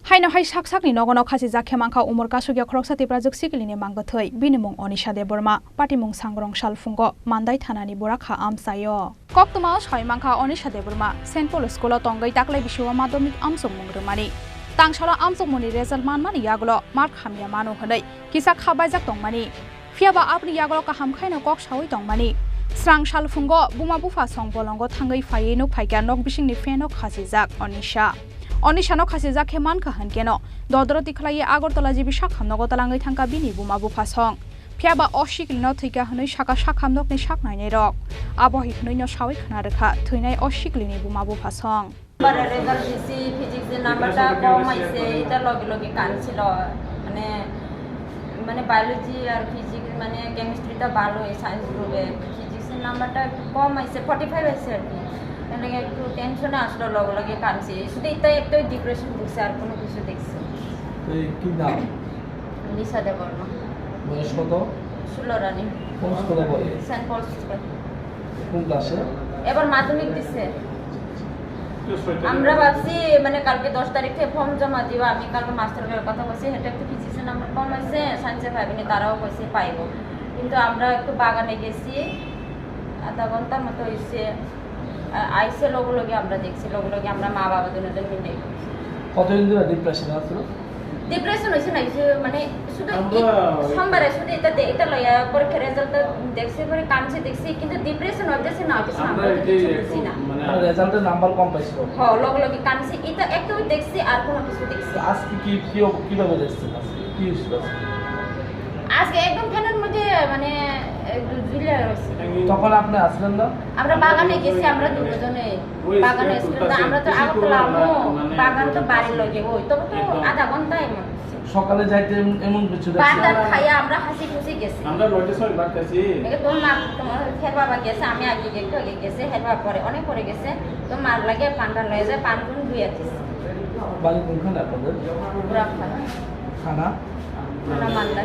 Hainohai sakni nogo kachijakhe mankha umor kasukya khoroksa tiprajwk siklini mangkwthoi binimung onisha deborma patimung sangrong salfungo mandai thanani borakha amsayo koktuma soi mankha onisha deborma St Paul School tongai taklai biswa madhyamik amsung mungrumani tangshala amsung muni result manmani yagulo mark hamya manu hanai kisa khabajak tongmani fiaba apni yagulo kaham khaino kok sawi tongmani Srang salfungo buma bufa song bolongo thangai faye no phaika nok bisingni feno khachijak onisha Onishano kachijakhe mankha hankeno dodroti khlai Agartala jibi shakham nogo talangai thangka bini buma bufa song phiaba osiklino thika hanoi saka shakham nokni saknai nei rok abohi hnoi no sawi khana rakha thuinai osiklini buma bufa song bara result disi physics এর নাম্বারটা কম আইছে এটা লগে লগে কানছিল মানে biology আর physics মানে কেমিস্ট্রিটা ভালো এই সায়েন্স গ্রুপে ফিজিক্স এর নাম্বারটা কম আইছে 45 আইছে আর কি মানে একটু টেনশনে আসলো লগে লগে কানছি শুধু একটাই ডিপ্রেশন হইছে আর কোনো কিছু দেখছি এই কি নাম লিসা দেবর্মা বয়স কত 16 রানি কোন স্কুলে পড়ে সেন্ট পল স্কুল কোন ক্লাসে এবার মাধ্যমিক দিছে আমরা ভাবছি মানে কালকে 10 তারিখে ফর্ম জমা দিব আমি কালকে মাস্টারের কথা বলছি এটা একটু ফিজিক্স এর নাম্বার কম আছে সায়েন্সে পাইবেনি তারাও কইছে পাইবো কিন্তু আমরা একটু বাগানে গেছি আধা ঘন্টা মতো হইছে আইসে লগে আমরা দেখছি লগে আমরা মা বাবা দুজনে মিলে কতদিন ধরে ডিপ্রেশন আছিল ডিপ্রেশন হইছে না মানে শুধু সোমবারে শুধু এটা লইয়া পরীক্ষার রেজাল্ট দেখছি পরে কানছে দেখছি কিন্তু ডিপ্রেশন হইতেছে না আমরা বুঝছি না মানে রেজাল্টের নাম্বার কম পাইছো হ্যাঁ লগে কানছে এটা একটু দেখছি আর কোনো কিছু দেখছি আজকে কিভাবে দেখছেন কি হইছিল আজকে একদম ফ্যানের মধ্যে মানে ঝুলে রয়েছে তখন আপনি আসলেন না আমরা বাগানে গেছি আমরা দুজনে বাগানে আমরা তো আগরতলা বাগান তো বাড়ির লগে ওই তবে তো আধা ঘন্টা এমন সকালে যাইতে এমন কিছু দেখছি বাদার খাইয়া আমরা হাসি খুশি গেছি আমরা লটে সব লাগতেছি একে তোমার হের বাবা গেছে আমি আগে গেছে হের বাবা পরে অনেক পরে গেছে তো মার লাগে পান্ডা লয়ে যায় পানগুন ধুইয়া দিছে বাড়ি কোনখানে আপনাদের পুরা খানা মানলা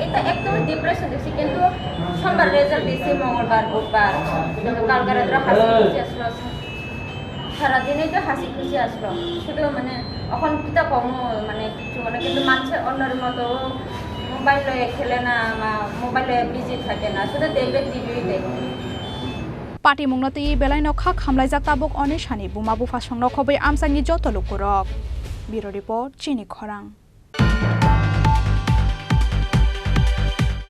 এটা একটু ডিপ্রেশন দেখছি কিন্তু সোমবার রেজাল্ট দিছি মঙ্গলবার বুধবার কিন্তু কালকে রাত্রে হাসি খুশি আসলো সারাদিনে তো হাসি খুশি আসলো শুধু মানে এখন কিতা কম মানে কিছু মানে কিন্তু মানুষের অন্যের মতো মোবাইল লয়ে খেলে না মোবাইলে বিজি থাকে না শুধু দেখবে টিভি দেখে Pati mungnoti belai nokha khamlaijak tabuk onishani buma bufa songnok khobai amsangni joto lukurok Bureau Report Chini Khorang